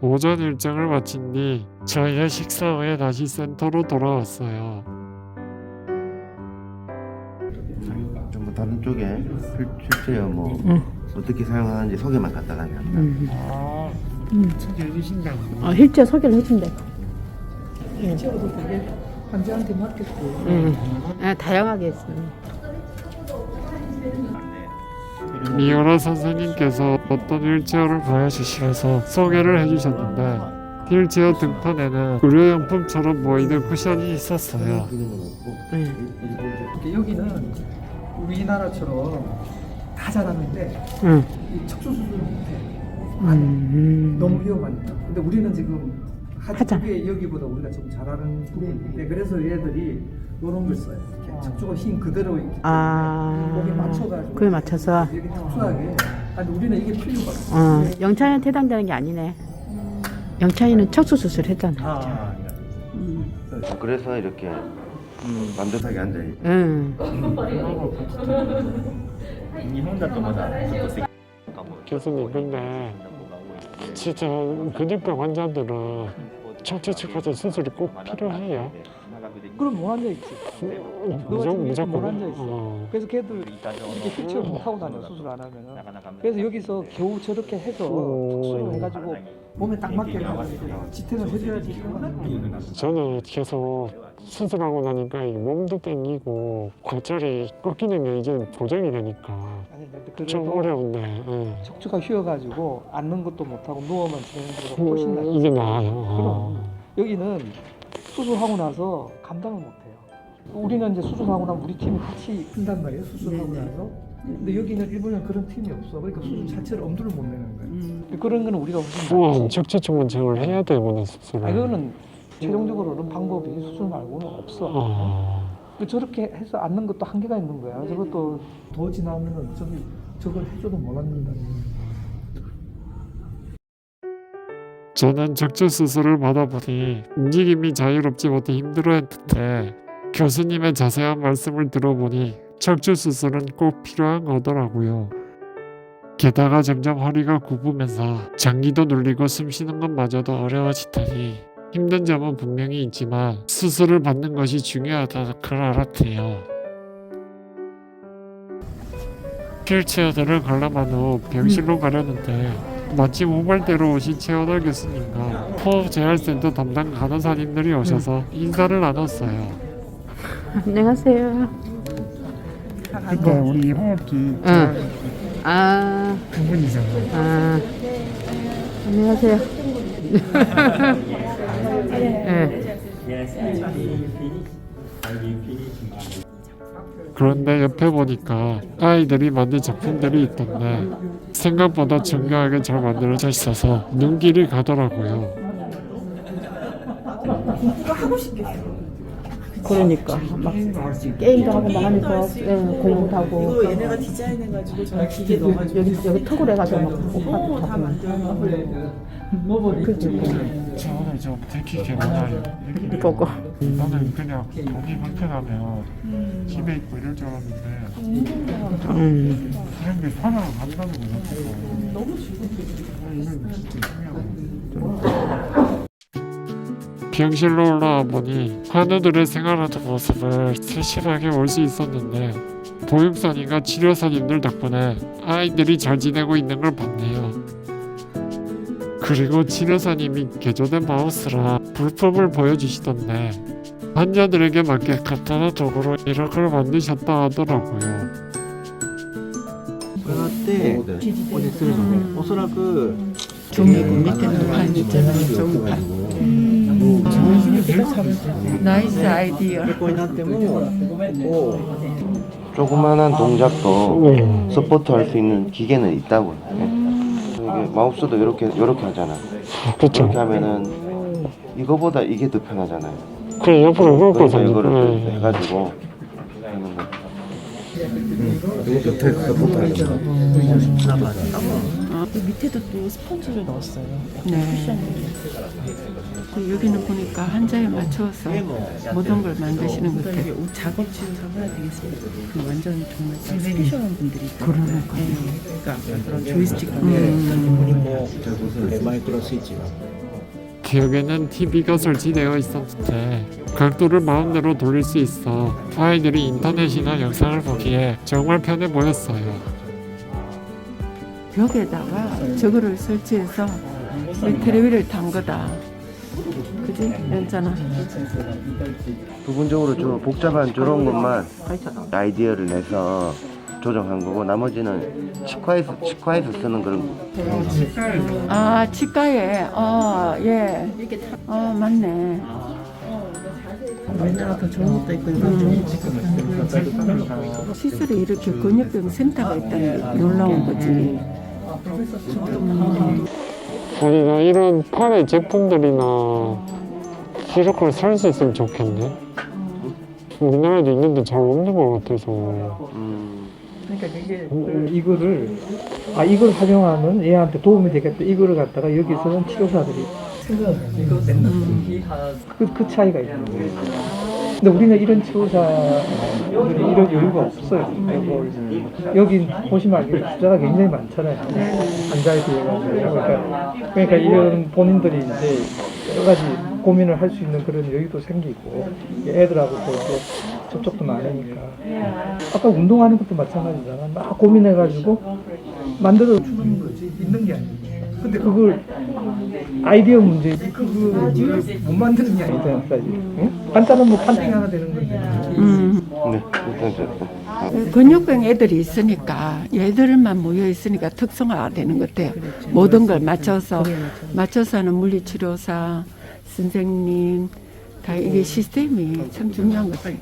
오전 일정을 마친 뒤 저희의 식사 후에 다시 센터로 돌아왔어요. 좀 다른 쪽에 실제요 뭐 어떻게 사용하는지 소개만 간단하게 합니다. 소개해 주신다고. 실제 소개를 해준대. 실제로도 되게 환자한테 맞겠고. 다양하게 했어요. 미오라 선생님께서 어떤 휠체어를 보여주시면서 소개를 해주셨는데 휠체어 등판에는 의료용품처럼 보이는 쿠션이 있었어요. 여기는 우리나라처럼 다 잘하는데 이 척추 수술을 못해. 너무 위험하니까. 근데 우리는 지금 하자. 그게 여기보다 우리가 좀 잘하는 부분인데 그래서 얘들이 이런 걸 써요. 이렇게 척추가 힘 그대로 있기 때문에 목에 맞춰가지고 그에 맞춰서. 이렇게 특수하게. 아니 우리는 이게 필요가 없어. 영찬이한테 해당되는 게 아니네. 영찬이는 척수 수술 했잖아. 그래서 이렇게 반듯하게 앉아있고 교수님 근데 진짜 근육병 환자들은 척추 측파제 수술이 꼭 필요해요? 그럼 못 앉아있지. 무조건 못 앉아있어. 그래서 걔들 이렇게 휠체어 못 타고 다녀 수술 안 하면은. 그래서 여기서 겨우 저렇게 해서 척수로 해가지고 몸에 딱 맞게 해가지고 지탱을 해줘야지. 저는 계속 수술하고 나니까 이 몸도 땡기고 관절이 꺾이는 게 이제 보장이 되니까 좀 그래도 어려운데 척추가 휘어가지고 앉는 것도 못하고 누워만 지내는 것보다 훨씬 낫지. 이게 나아요. 그럼 여기는 수술하고 나서 감당을 못해요. 우리는 이제 수술하고 나면 우리 팀이 같이 푼단 말이에요. 수술하고 나서. 근데 여기는 일본은 그런 팀이 없어. 그러니까 수술 자체를 엄두를 못 내는 거예요. 그런 거는 우리가 훨씬 우와, 낫지. 척추측만증을 해야 되구나 수술을. 아니 그거는 최종적으로는 방법이 수술 말고는 없어. 저렇게 해서 앉는 것도 한계가 있는 거야. 저것도 더 지나면은 저걸 해줘도 못 앉는다는 거야. 저는 척추 수술을 받아보니 움직임이 자유롭지 못해 힘들어했는데 교수님의 자세한 말씀을 들어보니 척추 수술은 꼭 필요한 거더라고요. 게다가 점점 허리가 굽으면서 장기도 눌리고 숨쉬는 것마저도 어려워지다니 힘든 점은 분명히 있지만 수술을 받는 것이 중요하다는 걸 알았대요. 휠체어들을 관람한 후 병실로 가려는데 마침 후발대로 오신 최원월 교수님과 호흡재활센터 담당 간호사님들이 오셔서 인사를 나눴어요. 안녕하세요. 그러니까 우리 호흡기 두 분이잖아요. 안녕하세요. 그런데 옆에 보니까 아이들이 만든 작품들이 있던데 생각보다 정교하게 잘 만들어져 있어서 눈길이 가더라고요. 그러니까 막 게임도 하고 막 하면서 공부도 하고. 이거 얘네가 디자인해가지고 저 기계 넣어가지고 여기 턱을 해가지고 막 오빠도 다 만들어놓고 그렇지. 저는 좀 특히 개발하려 보고. 나는 그냥 보기 불편하면 집에 있고 이럴 줄 알았는데 그런 게 하나가 간다는 거 같아서 너무 이건 진짜 신기하고. 병실로 올라와 보니 환우들의 생활하는 모습을 세심하게 볼 수 있었는데 보육선임과 치료선임들 덕분에 아이들이 잘 지내고 있는 걸 봤네요. 그리고 치료선임이 개조된 마우스라 불법을 보여주시던데 환자들에게 맞게 간단한 도구로 이런 걸 만드셨다 하더라고요. こうやってここでするのねおそらく 종이고 밑에는 판 있잖아요. 종이판. 나이스 아이디어. ここになってもこう 조그만한 동작도 서포트 할 수 있는 기계는 있다고 이게 마우스도 이렇게 하잖아. 그쵸. 이렇게 하면은 이거보다 이게 더 편하잖아요. 그래 옆으로 긁고 그래서 이거를 해가지고 하는 거. 이것도 되게 서포트 하는 거. 밑에도 또 스펀지를 넣었어요. 네. 쿠션을. 여기는 보니까 한자에 맞춰서 모든 걸 만드시는 것 같아요. 옷 작업실을 사봐야 되겠습니다. 그 완전 정말 스페셜한 분들이 있다. 그러네. 그러니까 아까 그런 조이스틱 같은 마이크로 스위치가 기억에는 TV가 설치되어 있었는데 각도를 마음대로 돌릴 수 있어 아이들이 인터넷이나 영상을 보기에 정말 편해 보였어요. 벽에다가 저거를 설치해서 우리 텔레비를 단 거다. 그지? 괜찮아. 부분적으로 좀 복잡한 저런 것만 아이디어를 내서 조정한 거고 나머지는 치과에서 쓰는 그런 거. 아, 치과에. 예. 맞네. 우리나라 더 좋은 것도 있고 이런 좋은 것도 있고. 시설에 이렇게 근육병 센터가 있다는 게 놀라운 거지. 아니 나 이런 판의 제품들이나 이런 걸 살 수 있으면 좋겠네. 우리나라에도 있는데 잘 없는 것 같아서. 그러니까 이게 이거를 이걸 활용하면 얘한테 도움이 되겠다. 이거를 갖다가 여기서는 치료사들이 이거 맨날 그 차이가 있는 거예요. 근데 우리는 이런 치료사들이 이런 여유가 없어요. 여기 보시면 알겠지만 숫자가 굉장히 많잖아요. 환자에 비해서. 그러니까 이런 본인들이 이제 여러 가지 고민을 할 수 있는 그런 여유도 생기고 애들하고 또 접촉도 많으니까. 아까 운동하는 것도 마찬가지잖아. 막 고민해가지고 만들어 주는 거지 있는 게 아니고. 근데 그걸 아이디어 문제지 그걸 못 만드는 게 아니잖아. 응? 간단한 뭐 판팅 하나 되는 건데. 네, 일단 근육병 애들이 있으니까 얘들만 모여 있으니까 특성화가 되는 것 같아요. 모든 걸 맞춰서 하는 물리치료사 선생님 다 이게 시스템이 참 중요한 것 같아요.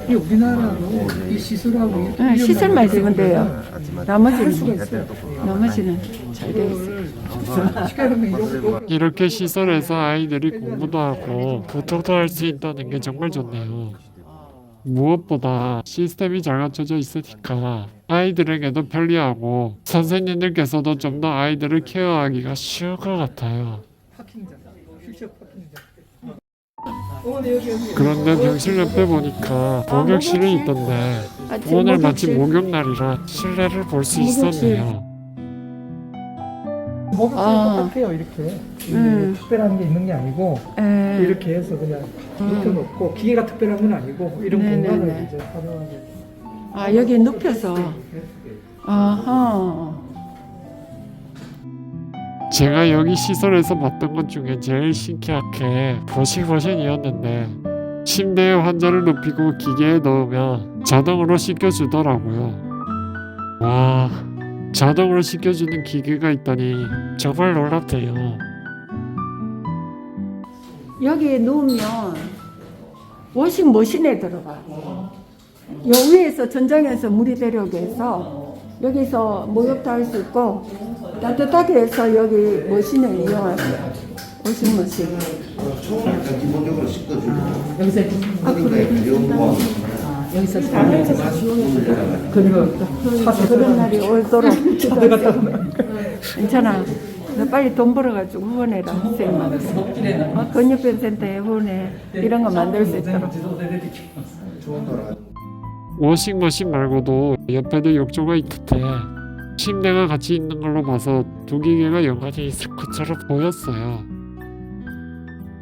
이 우리나라도 이 시술하고 시설만 있으면 돼요. 나머지는 잘 되어 있어요. 이렇게 시설에서 아이들이 공부도 하고 교통도 할 수 있다는 게 정말 좋네요. 무엇보다 시스템이 잘 갖춰져 있으니까 아이들에게도 편리하고 선생님들께서도 좀 더 아이들을 케어하기가 쉬울 것 같아요. 파킹장, 휠체어 파킹장. 그런데 병실 옆에 보니까 목욕실이 있던데 오늘 마침 목욕날이라 실내를 볼 수 있었네요. 목욕실 똑같아요 이렇게. 특별한 게 있는 게 아니고 이렇게 해서 그냥 눕혀놓고 기계가 특별한 건 아니고 이런 공간을 이제 활용하게. 여기 눕혀서. 제가 여기 시설에서 봤던 것 중에 제일 신기한 게 버시버신이었는데 침대에 환자를 눕히고 기계에 넣으면 자동으로 씻겨주더라고요. 와, 자동으로 씻겨주는 기계가 있다니 정말 놀랍대요. 여기에 누우면 워싱머신에 들어가. 요 위에서 전장에서 물이 내려오게 해서 여기서 목욕도 할 수 있고 따뜻하게 해서 여기 머신을 이용할 수 있어요. 워싱머신. 기본적으로 씻어주고 여기서 여기서 그런 날이 오도록 괜찮아. 너 빨리 돈 벌어가지고 후원해라. 학생만. 근육병 센터에 후원해. 이런 거 만들 수 있도록. 워싱머신 말고도 옆에도 욕조가 있던데 침대가 같이 있는 걸로 봐서 두 기계가 연관이 있을 것처럼 보였어요.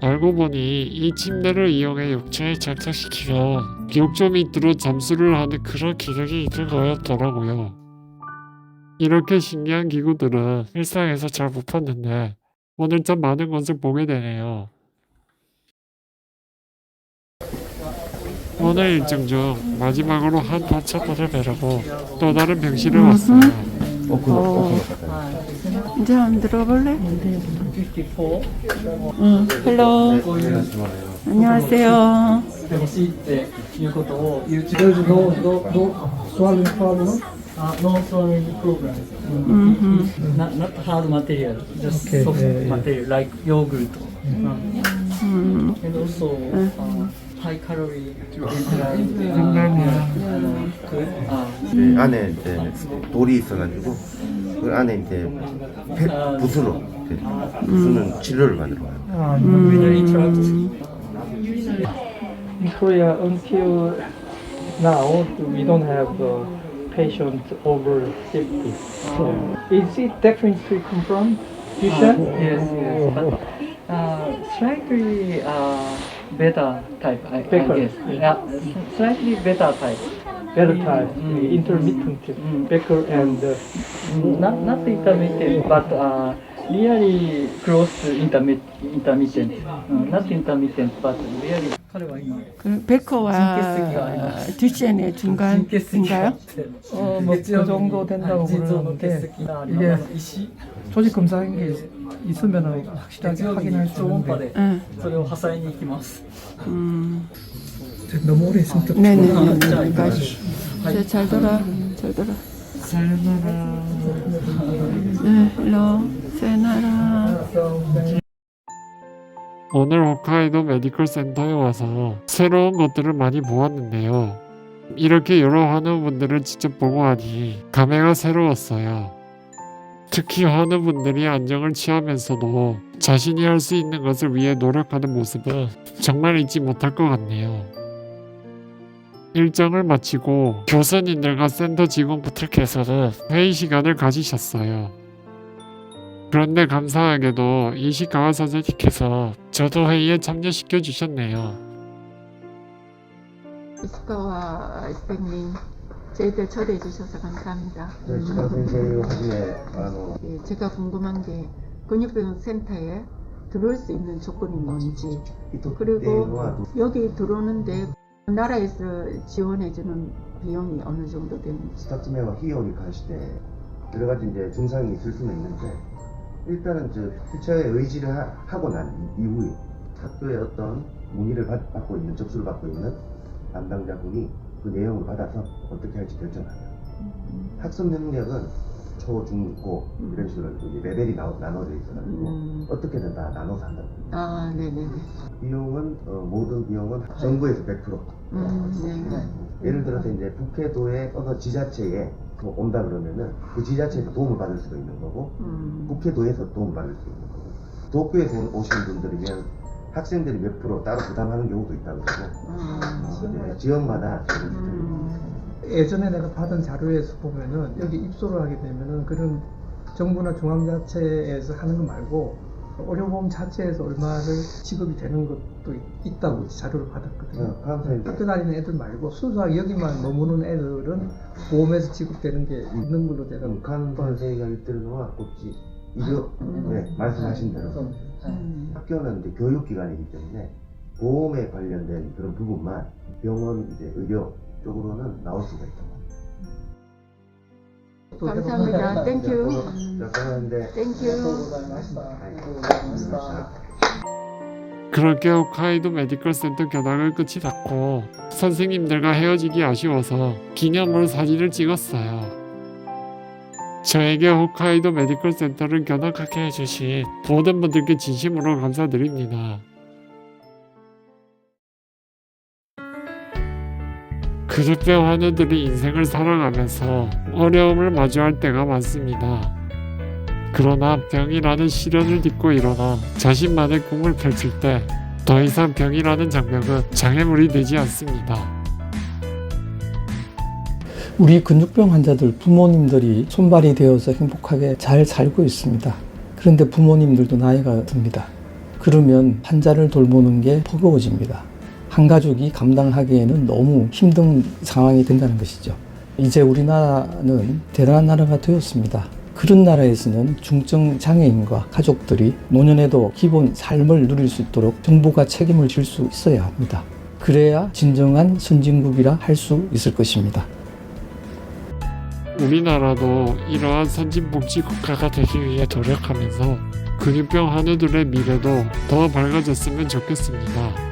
알고 보니 이 침대를 이용해 욕조에 장착시키면 욕조 밑으로 잠수를 하는 그런 기능이 있는 거였더라고요. 이렇게 신기한 기구들은 일상에서 잘 못 봤는데 오늘 참 많은 것을 보게 되네요. 오늘 일정 중 마지막으로 한 반차분을 뵈려고 또 다른 병실에 왔어요. 이제 한번 들어볼래? 헬로. 안녕하세요. 欲しいっていうことを言うどうswallowing problem? No swallowing programs. Not hard material, just Okay, soft yeah. material like yogurt. And also high calorie 안에 이제 돌이 있어가지고 그 안에 이제 붓으로 수는 치료를 받으러 와요. In Korea, until now, we don't have patient over 50. Is it definitely confirmed? You said? Yes, yes. But slightly beta type, I guess. Yeah, slightly beta type. Better type, intermittent, Becker and Not intermittent, but really close to intermittent. Not intermittent, but really. 그 베커와 듀시엔의 중간인가요? 뭐그 정도 된다고 그러는데 이게 조직 검사인 게 있으면 확실하게 확인할 수 있는데 응. それを破砕に行きます。 너무 오래 있으면 또 네네네. 잘 돌아. 잘 돌아. 네, 일로 세나라. 오늘 홋카이도 메디컬 센터에 와서 새로운 것들을 많이 보았는데요. 이렇게 여러 환우분들을 직접 보고 하니 감회가 새로웠어요. 특히 환우분들이 안정을 취하면서도 자신이 할 수 있는 것을 위해 노력하는 모습은 정말 잊지 못할 것 같네요. 일정을 마치고 교수님들과 센터 직원분들께서는 회의 시간을 가지셨어요. 그런데 감사하게도 이시카와 선생님께서 저도 회의에 참여시켜 주셨네요. 이시카와 선생님, 저희들 초대해 주셔서 감사합니다. 시간 선생님 하시네. 예, 제가 궁금한 게 근육병원 센터에 들어올 수 있는 조건이 뭔지, 그리고 여기 들어오는데 나라에서 지원해주는 비용이 어느 정도 되는지. 2つ目は費用に関して 여러 가지 이제 증상이 있을 수는 있는데 일단은 휠체어에 의지를 하고 난 이후에 학교에 어떤 문의를 받고 있는 접수를 받고 있는 담당자분이 그 내용을 받아서 어떻게 할지 결정하요. 학습 능력은 초, 중, 고 이런 식으로 이제 레벨이 나눠져 있어가지고 어떻게든 다 나눠서 한다고. 아, 네네네. 비용은 모든 비용은 정부에서 100%. 네. 예를 들어서 이제 북해도의 어느 지자체에 온다 그러면은 그 지자체에서 도움을 받을 수도 있는 거고 북해도에서 도움을 받을 수 있는 거고 도쿄에서 오신 분들이면 학생들이 몇 프로 따로 부담하는 경우도 있다고 그러고 이제 지역마다 예전에 내가 받은 자료에서 보면은 여기 입소를 하게 되면은 그런 정부나 중앙자체에서 하는 거 말고 의료보험 자체에서 얼마를 지급이 되는 것도 있다고 자료를 받았거든요. 학교 다니는 애들 말고 순수하게 여기만 머무는 애들은 보험에서 지급되는 게 있는 걸로 내가 북한 선생님이 할 때는 꼭 네, 말씀하신 대로 학교는 이제 교육기관이기 때문에 보험에 관련된 그런 부분만 병원 이제 의료 쪽으로는 나올 수가 있다. 감사합니다. 땡큐. 그런데 땡큐. 그렇게 홋카이도 메디컬 센터 견학을 끝이 났고 선생님들과 헤어지기 아쉬워서 기념으로 사진을 찍었어요. 저에게 홋카이도 메디컬 센터를 견학하게 해주신 모든 분들께 진심으로 감사드립니다. 근육병 환우들이 인생을 살아가면서 어려움을 마주할 때가 많습니다. 그러나 병이라는 시련을 딛고 일어나 자신만의 꿈을 펼칠 때 더 이상 병이라는 장벽은 장애물이 되지 않습니다. 우리 근육병 환자들 부모님들이 손발이 되어서 행복하게 잘 살고 있습니다. 그런데 부모님들도 나이가 듭니다. 그러면 환자를 돌보는 게 버거워집니다. 한 가족이 감당하기에는 너무 힘든 상황이 된다는 것이죠. 이제 우리나라는 대단한 나라가 되었습니다. 그런 나라에서는 중증 장애인과 가족들이 노년에도 기본 삶을 누릴 수 있도록 정부가 책임을 질 수 있어야 합니다. 그래야 진정한 선진국이라 할 수 있을 것입니다. 우리나라도 이러한 선진복지 국가가 되기 위해 노력하면서 근육병 환우들의 미래도 더 밝아졌으면 좋겠습니다.